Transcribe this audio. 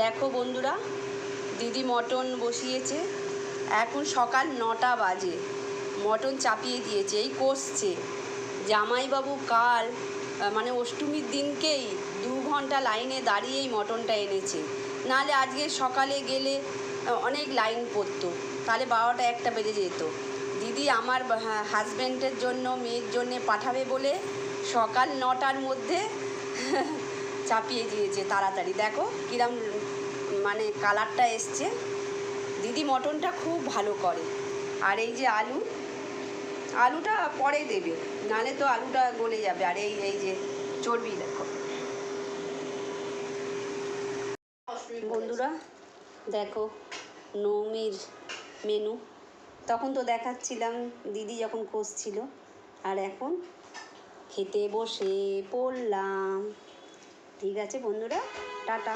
দেখো বন্ধুরা, দিদি মটন বসিয়েছে। এখন সকাল 9টা বাজে, মটন চাপিয়ে দিয়েছে, এই কষছে। জামাইবাবু কাল মানে অষ্টমীর দিনকেই 2 ঘন্টা লাইনে দাঁড়িয়েই মটনটা এনেছে, নাহলে আজকে সকালে গেলে অনেক লাইন পড়তো, তাহলে 12টা 1টা বেজে যেত। দিদি আমার হাজব্যান্ডের জন্য, মেয়ের জন্যে পাঠাবে বলে সকাল 9টার মধ্যে চাপিয়ে দিয়েছে তাড়াতাড়ি। দেখো কিরম মানে কালারটা এসছে। দিদি মটনটা খুব ভালো করে। আর এই যে আলুটা পরে দেবে, নাহলে তো আলুটা গলে যাবে। আর এই যে চর্বি দেখো বন্ধুরা, দেখো নবমীর মেনু। তখন তো দেখাচ্ছিলাম দিদি যখন কষছিল, আর এখন খেতে বসে পড়লাম। ঠিক আছে বন্ধুরা, টাটা।